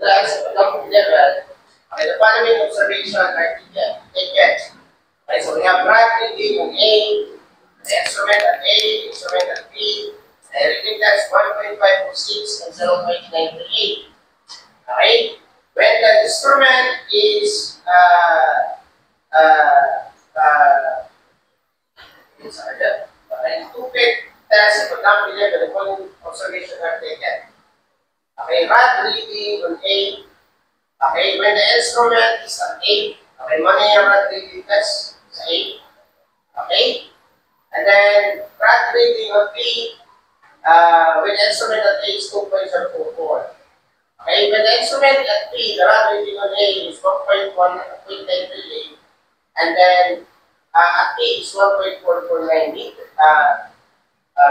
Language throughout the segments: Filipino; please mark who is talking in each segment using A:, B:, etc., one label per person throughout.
A: Plus, the level. Okay, the following observation are taken. Okay, so we have Brad reading on A, the instrument at A, instrument at B, and reading that's 1.546 and 0.938. Okay? When the instrument is two-bit test at the dump level, the following observation are taken. Okay, rod reading on A. Okay, when the instrument is at A, okay, money yung rod reading test sa A. Okay? And then, rod reading on B, when the instrument at A is 2.024. Okay, when the instrument at B, the rod reading on A is 1.1.938, and then at B is 1.449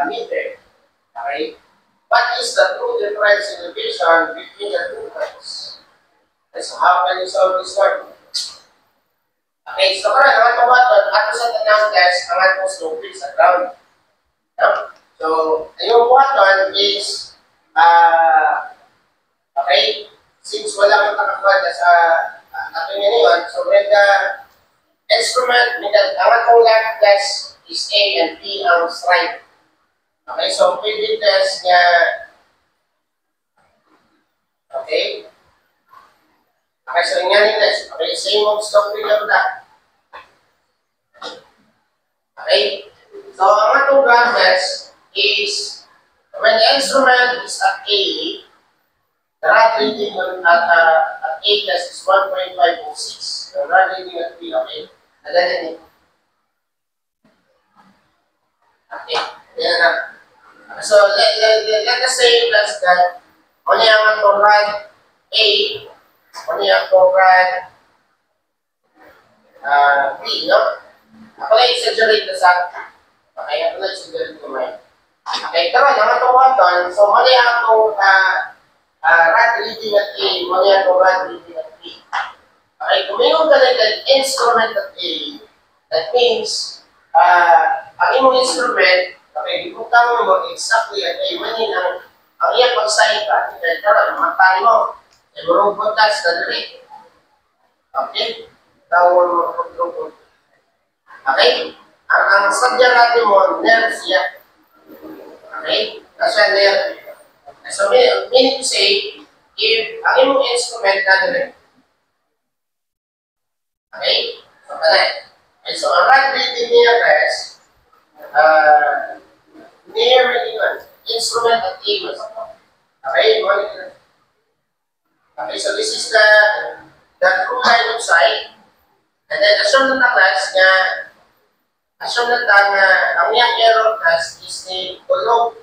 A: meter. Okay? What is the true difference in elevation between the two points? So how can you solve this one? Okay, so karon ang ato button ato sa tanang test ang ato sloping sa ground. No? So, yung button is okay, since wala kang nakakuha sa ato ngayon, so when the instrument, ang atong left test is A and B ang strike. Okay, so pwede test niya. Okay. Okay, so nga ni test. Okay, same of stock figure na. Okay. So ang atong ground test is when the instrument is at A, the rod reading at A test is 1.506. The rod reading at B, okay. And then okay. Then so let us say that's that only ang atong rod A, only ang atong rod B, no? Ako na exaggerate na sa okay, ako na exaggerate na may. Okay, karon ang atong button, so only ang atong rod reading at A, only ang atong rod reading at B. Okay, kung mayroon ka na instrument at A, that means ang imong instrument, okay, ibutang mo exactly at A, manin ang iyang pag-sign ka, dahil karon matali mo, ay marupot ka sa dali. Okay? Tawag mo marupot. Okay? Ang sadya natin mo, nerves yan. Okay? Kasi nerve. So, meaning to say, if ang imong instrument na dali, okay? So, kanay. And so, ang rod reading niya, guys, near median, instrument at A. Okay? Okay, so this is the true line of sight. And then, assume na class nga, assume na ang iyang error class is ni tulog.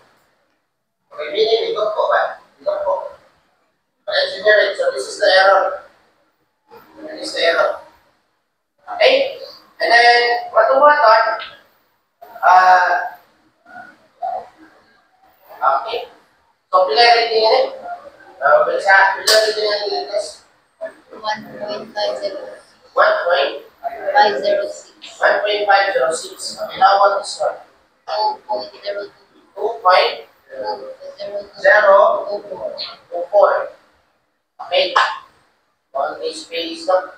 A: Okay, meaning ito po ba? Ito po. Okay, so this is the error. This is the error. Okay? And then, button, okay. So, pila rating yan eh? Pila rating yan this?
B: 1.506.
A: 1.506. Okay, how about this one?
B: 2.02.
A: 2.004. Okay. One space lang.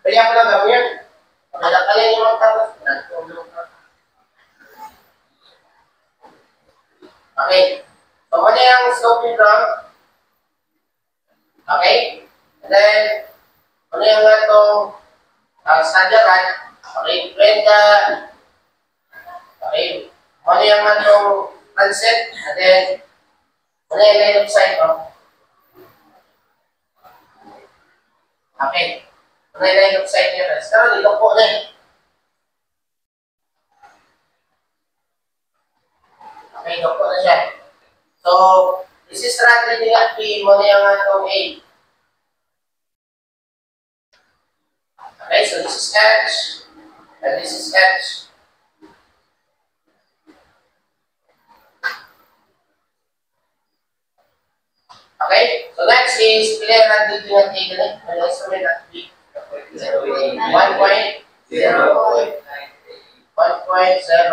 A: Kaya ako lang gawin yan. Kaya yung mga tapos. Okay. So, muna yung sloping ground. Okay. And then, muna yung itong sadyakan. Okay. Kwenta. Okay. Muna yung itong transit. And then, muna yung line of sight. Okay. Muna yung line of sight niya. Pero dito po na eh. Okay, dito po na siya. So, this is rod reading at B. Muna yung itong A. Okay, so this is H. And this is H. Okay? So next is clear and dito ng tignan. Ano instrument at B? 1.0. 1.0. Ano? 0.98.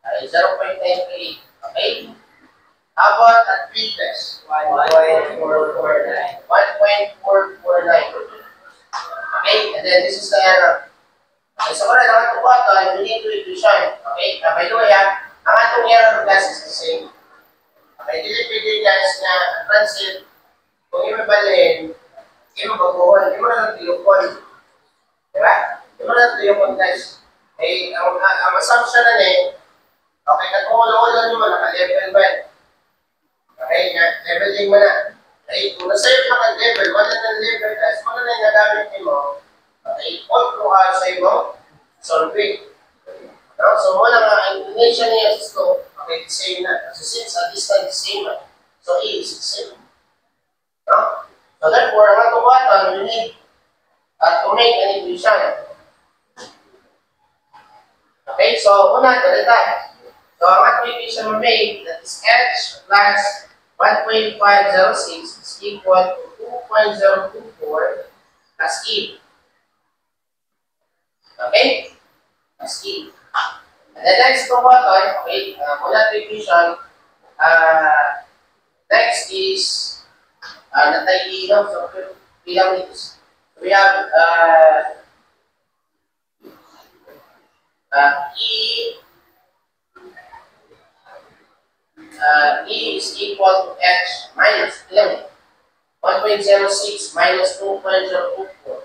A: 0.98. Okay? How about at B test? 1.449. Okay? And then this is the error. Okay, so kung naman ito po, we need to equation. Okay? By the way, ang atong error class is the same. Okay, dili guys na transit, kung imabalin, imababuhan, di mo na lang tilukon. Diba? Di mo na lang tilukon guys. Okay, ang assumption na okay, nag-ulo-ulo nyo mo, naka-level ba? Okay, leveling mo na. Okay, kung nasa iyo naka-level, wala na level guys, wala na yung nagamit mo. Okay, all through sa iyo, solving. No? So, wala nga, ang inclination niya is to, okay, same na. So, since at this time, same na. So, A is the same. No? So, therefore, ang atong button, we need to make an equation. Okay, so, una, dalitan. So, ang atong equation we made, that is H plus 1.506 is equal to 2.024 plus E. Okay? Plus E. And the next button, okay, mula equation, next is, natay-ilaw, so, bilang ito. We have, E is equal to H minus 11. 1.06 minus 2.024.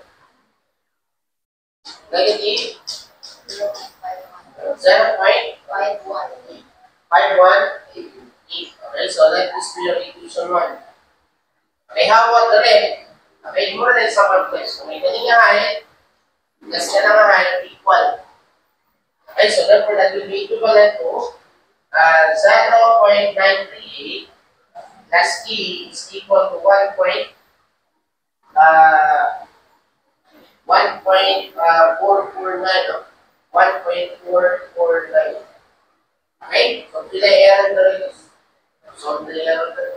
A: Negative 0.51. Okay, so let this be your equation 1. Okay, how about the red? Okay, more than some place. Kung may galing nga height, plus ka na nga height, equal. Okay, so therefore that will be equivalent to 0.938 plus E is equal to 1.449. Okay? So, pila error na rin. So, pila error na rin.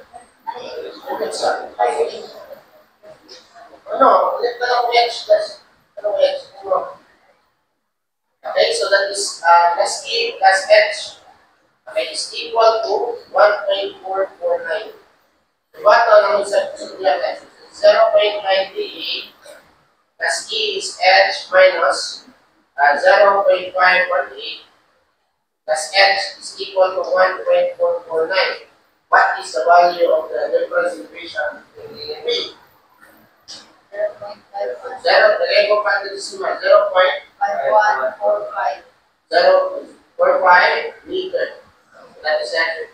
A: Ano? Ulit na lang X plus. Ano X? Okay, so that is plus E plus H. Okay, is equal to 1.449. Diba ito naman sa 0.98 plus E is H minus 0.518 plus H is equal to 1.449. What is the value of the difference equation in B? 0.5145 meter. That is accurate.